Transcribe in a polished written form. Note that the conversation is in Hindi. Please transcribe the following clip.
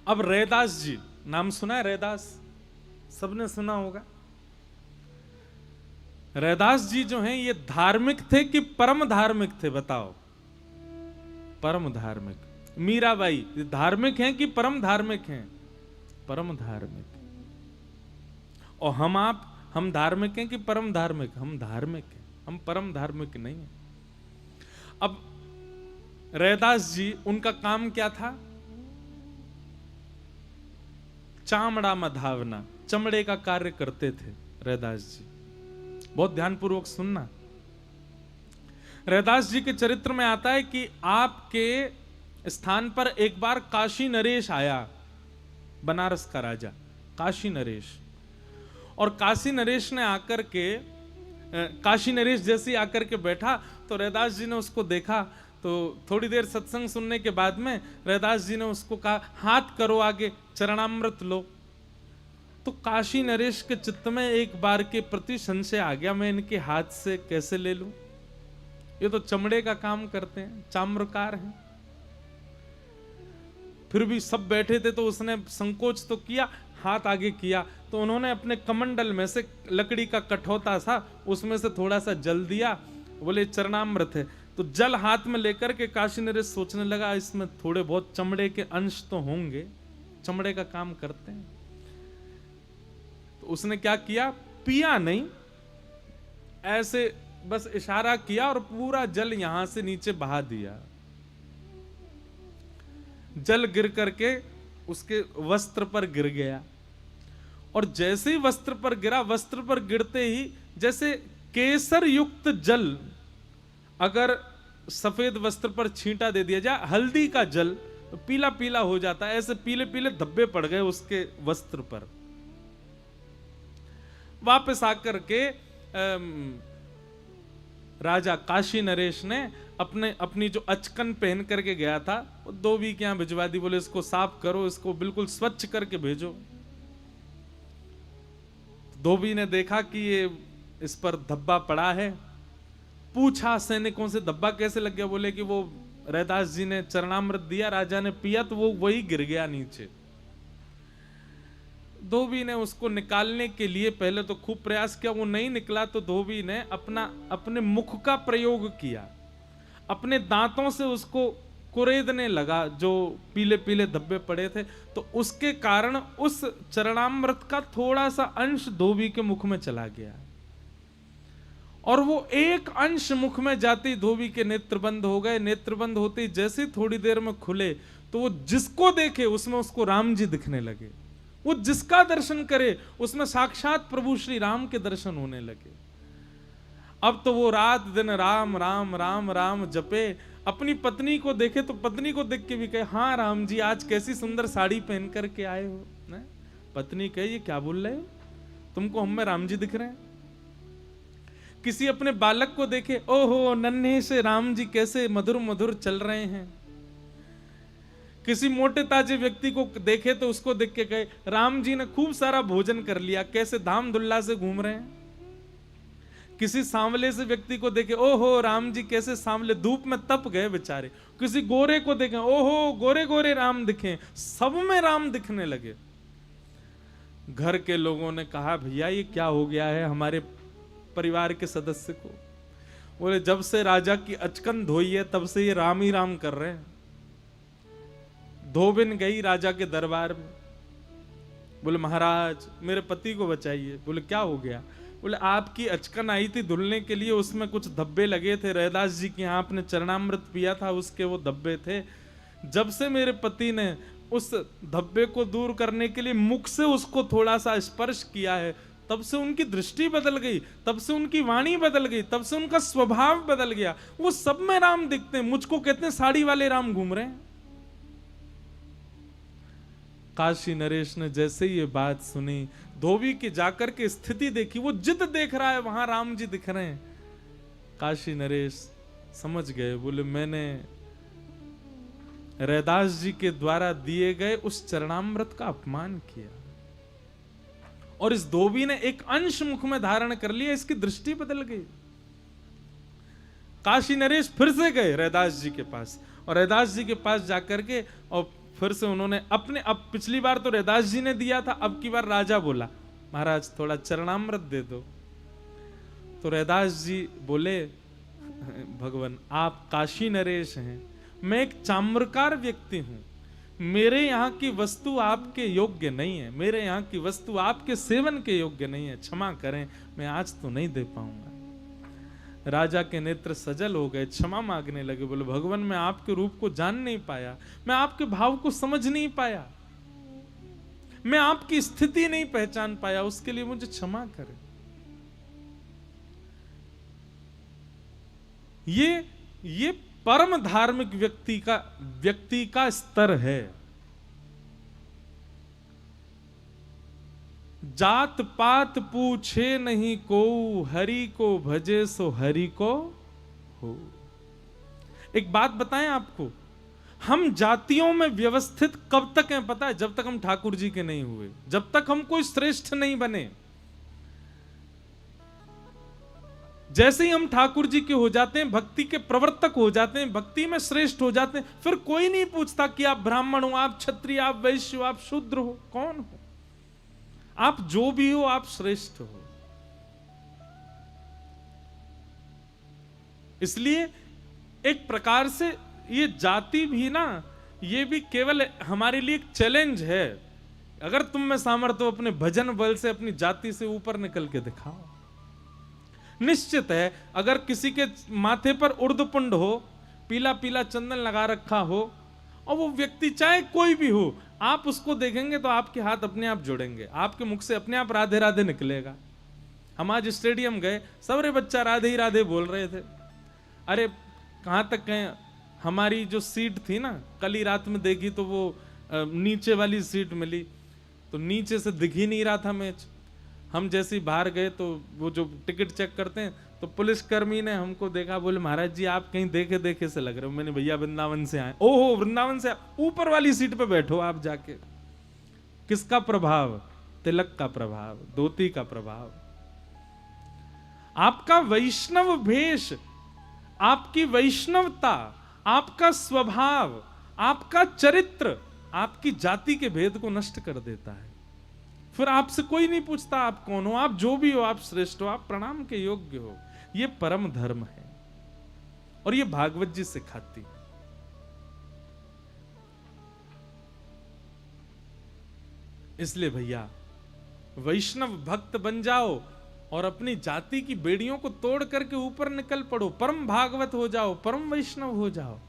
अब रैदास जी, नाम सुना है रैदास? सबने सुना होगा। रैदास जी जो हैं ये धार्मिक थे कि परम धार्मिक थे? बताओ। परम धार्मिक। मीराबाई धार्मिक हैं कि परम धार्मिक हैं? परम धार्मिक। और हम धार्मिक हैं कि परम धार्मिक? हम धार्मिक हैं, हम परम धार्मिक नहीं हैं। अब रैदास जी, उनका काम क्या था? चामड़ा मधावना, चमड़े का कार्य करते थे रैदास जी। बहुत ध्यानपूर्वक सुनना। रैदास जी के चरित्र में आता है कि आपके स्थान पर एक बार काशी नरेश आया, बनारस का राजा काशी नरेश। और काशी नरेश ने आकर के, काशी नरेश जैसे आकर के बैठा तो रैदास जी ने उसको देखा। तो थोड़ी देर सत्संग सुनने के बाद में रैदास जी ने उसको कहा, हाथ करो आगे, चरणामृत लो। तो काशी नरेश के चित्त में एक बार के प्रति संशय आ गया, मैं इनके हाथ से कैसे ले लूं? ये तो चमड़े का काम करते हैं, चाम्रकार हैं। फिर भी सब बैठे थे तो उसने संकोच तो किया, हाथ आगे किया तो उन्होंने अपने कमंडल में से लकड़ी का कठौता था, उसमें से थोड़ा सा जल दिया। बोले चरणामृत है। तो जल हाथ में लेकर के काशी नरेश सोचने लगा, इसमें थोड़े बहुत चमड़े के अंश तो होंगे, चमड़े का काम करते हैं। तो उसने क्या किया, पिया नहीं, ऐसे बस इशारा किया और पूरा जल यहां से नीचे बहा दिया। जल गिर करके उसके वस्त्र पर गिर गया। और जैसे ही वस्त्र पर गिरा, वस्त्र पर गिरते ही जैसे केसर युक्त जल अगर सफेद वस्त्र पर छींटा दे दिया जाए, हल्दी का जल तो पीला पीला हो जाता है, ऐसे पीले पीले धब्बे पड़ गए उसके वस्त्र पर। वापस आकर के राजा काशी नरेश ने अपनी जो अचकन पहन करके गया था, वो धोबी के यहां भिजवा दी। बोले इसको साफ करो, इसको बिल्कुल स्वच्छ करके भेजो। धोबी ने देखा कि ये इस पर धब्बा पड़ा है, पूछा सैनिकों से धब्बा कैसे लग गया? बोले कि वो रैदास जी ने चरणामृत दिया, राजा ने पिया तो वो वही गिर गया नीचे। धोबी ने उसको निकालने के लिए पहले तो खूब प्रयास किया, वो नहीं निकला तो धोबी ने अपने मुख का प्रयोग किया, अपने दांतों से उसको कुरेदने लगा, जो पीले पीले धब्बे पड़े थे। तो उसके कारण उस चरणामृत का थोड़ा सा अंश धोबी के मुख में चला गया। और वो एक अंश मुख में जाते ही धोबी के नेत्र बंद हो गए। नेत्र बंद होते ही जैसे थोड़ी देर में खुले तो वो जिसको देखे उसमें उसको राम जी दिखने लगे। वो जिसका दर्शन करे उसमें साक्षात प्रभु श्री राम के दर्शन होने लगे। अब तो वो रात दिन राम राम राम राम जपे। अपनी पत्नी को देखे तो पत्नी को देख के भी कहे, हाँ राम जी आज कैसी सुंदर साड़ी पहन करके आए हो। न? पत्नी कहे, ये क्या बोल रहे हो, तुमको हम में राम जी दिख रहे हैं। किसी अपने बालक को देखे, ओहो नन्हे से राम जी कैसे मधुर मधुर चल रहे हैं। किसी मोटे ताजे व्यक्ति को देखे तो उसको देख के कहे, राम जी ने खूब सारा भोजन कर लिया, कैसे धाम धुल्ला से घूम रहे हैं। किसी सांवले से व्यक्ति को देखे, ओहो राम जी कैसे सांवले, धूप में तप गए बेचारे। किसी गोरे को देखे, ओहो गोरे गोरे राम दिखे। सब में राम दिखने लगे। घर के लोगों ने कहा, भैया ये क्या हो गया है हमारे परिवार के सदस्य को? बोले जब से राजा की अचकन धोई है तब से ये राम ही राम कर रहे हैं। धोबिन गई राजा के दरबार में, बोले महाराज मेरे पति को बचाइए। बोले क्या हो गया? बोले आपकी अचकन आई थी धुलने के लिए, उसमें कुछ धब्बे लगे थे, रैदास जी के यहाँ आपने चरणामृत पिया था उसके वो धब्बे थे। जब से मेरे पति ने उस धब्बे को दूर करने के लिए मुख से उसको थोड़ा सा स्पर्श किया है, तब से उनकी दृष्टि बदल गई, तब से उनकी वाणी बदल गई, तब से उनका स्वभाव बदल गया। वो सब में राम दिखते हैं, मुझको कहते हैं साड़ी वाले राम घूम रहे हैं। काशी नरेश ने जैसे ये बात सुनी, धोबी की जाकर के स्थिति देखी, वो जिद देख रहा है वहां राम जी दिख रहे हैं। काशी नरेश समझ गए, बोले मैंने रैदास जी के द्वारा दिए गए उस चरणामृत का अपमान किया और इस धोबी ने एक अंश मुख में धारण कर लिया, इसकी दृष्टि बदल गई। काशी नरेश फिर से गए रैदास जी के पास और रैदास जी के पास जाकर के और फिर से उन्होंने अपने, अब पिछली बार तो रैदास जी ने दिया था, अब की बार राजा बोला महाराज थोड़ा चरणामृत दे दो। तो रैदास जी बोले भगवान आप काशी नरेश हैं, मैं एक चाम्रकार व्यक्ति हूं, मेरे यहाँ की वस्तु आपके योग्य नहीं है, मेरे यहाँ की वस्तु आपके सेवन के योग्य नहीं है, क्षमा करें मैं आज तो नहीं दे पाऊंगा। राजा के नेत्र सजल हो गए, क्षमा मांगने लगे, बोले भगवान मैं आपके रूप को जान नहीं पाया, मैं आपके भाव को समझ नहीं पाया, मैं आपकी स्थिति नहीं पहचान पाया, उसके लिए मुझे क्षमा करें। ये परम धार्मिक व्यक्ति का स्तर है। जात पात पूछे नहीं को, हरि को भजे सो हरि को हो। एक बात बताएं आपको, हम जातियों में व्यवस्थित कब तक हैं पता है? जब तक हम ठाकुर जी के नहीं हुए, जब तक हम कोई श्रेष्ठ नहीं बने। जैसे ही हम ठाकुर जी के हो जाते हैं, भक्ति के प्रवर्तक हो जाते हैं, भक्ति में श्रेष्ठ हो जाते हैं, फिर कोई नहीं पूछता कि आप ब्राह्मण हो, आप क्षत्रिय, आप वैश्य हो, आप शूद्र हो, कौन हो, आप जो भी हो आप श्रेष्ठ हो। इसलिए एक प्रकार से ये जाति भी ना, ये भी केवल हमारे लिए एक चैलेंज है। अगर तुम में सामर्थ्य हो, अपने भजन बल से अपनी जाति से ऊपर निकल के दिखाओ। निश्चित है अगर किसी के माथे पर उर्दपुंड हो, पीला पीला चंदन लगा रखा हो, और वो व्यक्ति चाहे कोई भी हो, आप उसको देखेंगे तो आपके हाथ अपने आप जुड़ेंगे, आपके मुख से अपने आप राधे राधे निकलेगा। हम आज स्टेडियम गए, सबरे बच्चा राधे ही राधे बोल रहे थे। अरे कहां तक गए, हमारी जो सीट थी ना, कल ही रात में देखी तो वो नीचे वाली सीट मिली, तो नीचे से दिख ही नहीं रहा था मैच। हम जैसे ही बाहर गए तो वो जो टिकट चेक करते हैं, तो पुलिसकर्मी ने हमको देखा, बोले महाराज जी आप कहीं देखे देखे से लग रहे हो। मैंने भैया वृंदावन से आए। ओहो वृंदावन से, ऊपर वाली सीट पे बैठो आप जाके। किसका प्रभाव? तिलक का प्रभाव, धोती का प्रभाव। आपका वैष्णव भेष, आपकी वैष्णवता, आपका स्वभाव, आपका चरित्र आपकी जाति के भेद को नष्ट कर देता है। फिर आपसे कोई नहीं पूछता आप कौन हो, आप जो भी हो आप श्रेष्ठ हो, आप प्रणाम के योग्य हो। ये परम धर्म है और ये भागवत जी सिखाती है। इसलिए भैया वैष्णव भक्त बन जाओ और अपनी जाति की बेड़ियों को तोड़ करके ऊपर निकल पड़ो, परम भागवत हो जाओ, परम वैष्णव हो जाओ।